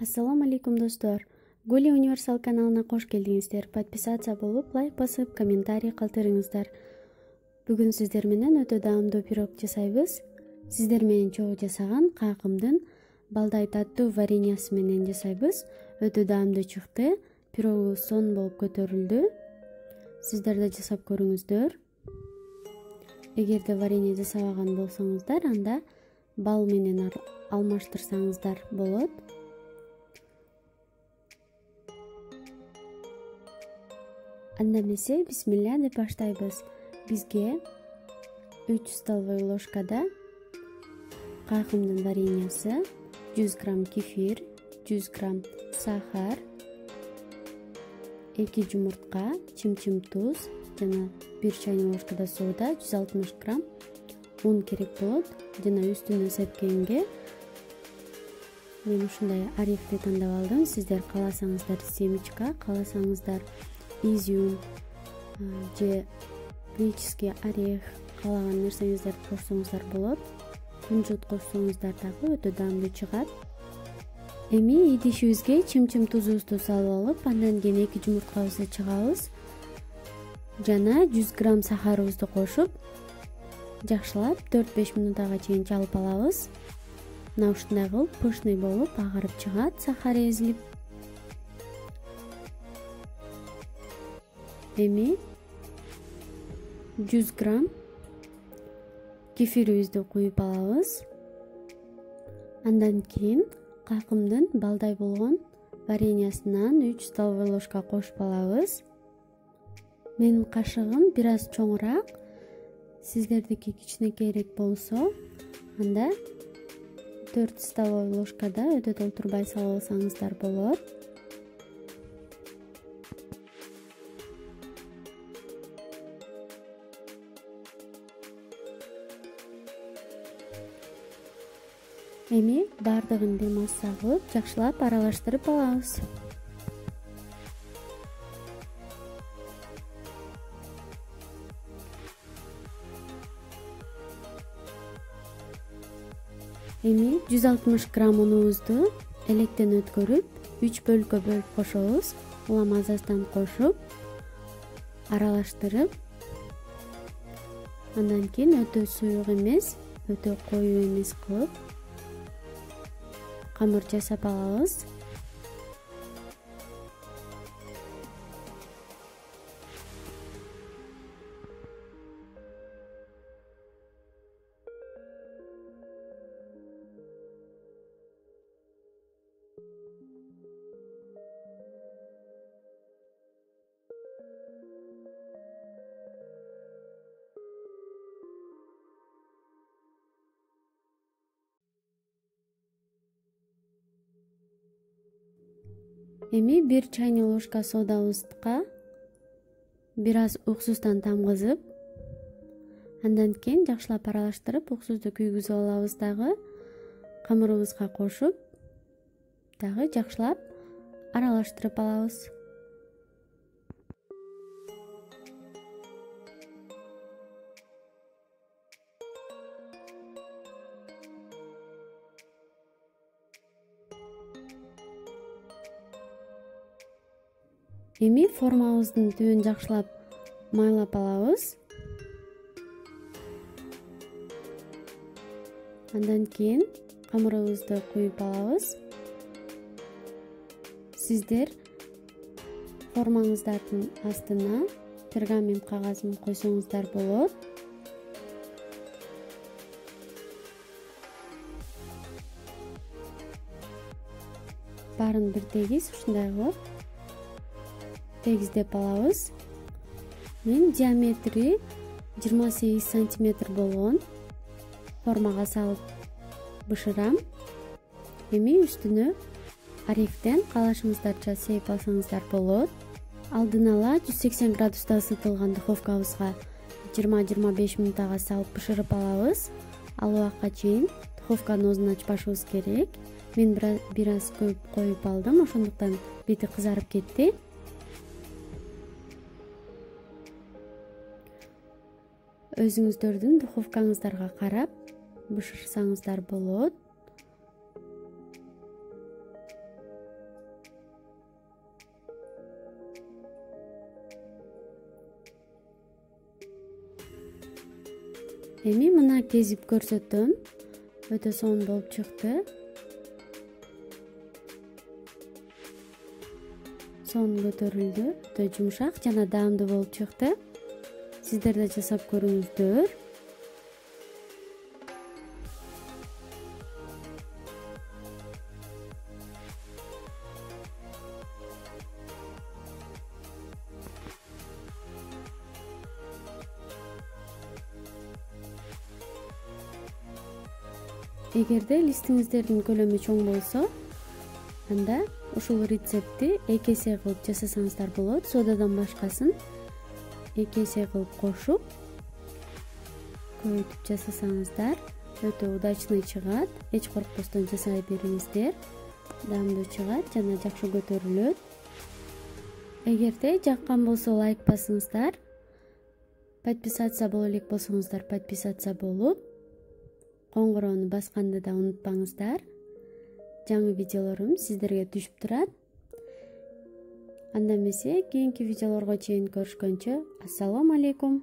Ассаламу алейкум достор. Гули универсал каналына кош келдиңиздер. Подписация болуп, лайк басып, комментарий калтырыңыздар. Бүгүн сиздер менен өтө даамдуу пирог жасайбыз. Сиздер менен чогуу жасаган какымдын балдай таттуу вареньясы менен жасайбыз. Өтө даамдуу чыкты. Пирогу сон болуп көтөрүлдү. Сиздер да жасап көрүңүздөр. Эгерде варенье жасабаган болсоңуздар, анда бал менен алмаштырсаңыздар болот. Анда эмесе бисмилля деп баштайбыз. Бизге 3 столовой ложкада какымдын вареньясы, 100 грамм кефир, 100 грамм сахар, 2 жумуртка, чим-чим туз жана 1 чайный ложкада сода, 160 грамм un керек болот. Жана үстүнө сепкенге мен ушундай орехти тандап алдым. Сиздер кааласаңыздар семечка, кааласаңыздар изюм же греческий орех, каалаган нерсеңиздерди кошсоңуздар болот. Кунжут кошсоңуздар дагы өтө даамдуу чыгат. Эми идишибизге чим-чим тузубузду салып алып, андан кийин 2 жумурткабызды чыгабыз. Жана 100 грамм сахарыбызды кошуп, жакшылап 4-5 минутага чейин чалып алабыз. Мына ушундай кылып пышный болуп агарып чыгат, сахар эзилип. Эми 100 грамм кефирибизди куюп алабыз. Андан кийин какымдын балдай болгон вареньясынан 3 столовой ложка кошуп алабыз. Менин кашыгым бир аз чоңураак, сиздердики кичинекейирээк болсо, анда 4 столовой ложкада өтө толтурбай салып алсаңыздар болот. Эми бардыгын бир масса кылып, жакшылап аралаштырып алабыз. Эми 160 грамм унубузду электен өткөрүп, 3 бөлүккө бөлүп кошобуз. Улам аз-аздан кошуп, аралаштырып, андан кийин өтө суюк эмес, өтө коюу эмес кылып камыр жасап алабыз. Эми 1 чайный ложка содабызга бир аз уксустан тамгызып, андан кийин жакшылап аралаштырып, уксусту күйгүзүп алабыз дагы. Камырыбызга кошуп, дагы жакшылап аралаштырып алабыз. Эми формабыздын түбүн жакшылап майлап алабыз. Андан кийин камырыбызды куюп алабыз. Сиздер формаңыздардын астына пергамент кагазын койсоңуздар болот. Баарын бир тегиз ушундай кылып тегиздеп алабыз. Мен диаметри 28 сантиметр болгон формага салып бышырам. Эми үстүнө орехтен каалашыңыздарча сээп алсаңыздар болот. Алдын ала 180 градуста ысытылган духовкабызга 20-25 минутага салып бышырып алабыз. Ал убакка чейин духовканын оозун ачпашыбыз керек. Мен бир аз көп коюп алдым, ошондуктан бети кызарып кетти. Өзүңүздөрдүн духовкаңыздарга карап бышырсаңыздар болот. Эми мына кезип көрсөтөм. Өтө сонун болуп чыкты. Сонун көтөрүлдү. Өтө жумшак жана даамдуу болуп чыкты. Сиздер да жасап көрүңүздөр. Эгерде листиңиздердин көлөмү чоң болсо, анда ушул рецептти 2 эсе кылып жасасаңыздар болот. Содадан башкасын 2 эсе кылып кошуп, көбөйтүп жасасаңыздар өтө удачный чыгат. Эч коркпостон жасай бериңиздер. Даамдуу чыгат жана жакшы көтөрүлөт. Эгерде жаккан болсо лайк басыңыздар. Подписаться боло элек болсоңуздар подписаться болуп, коңгуроону басканды да унутпаңыздар. Жаңы видеолорум сиздерге түшүп турат. Анда эмесе кийинки видеолорго чейин көрүшкөнчө, ассаламу алейкум.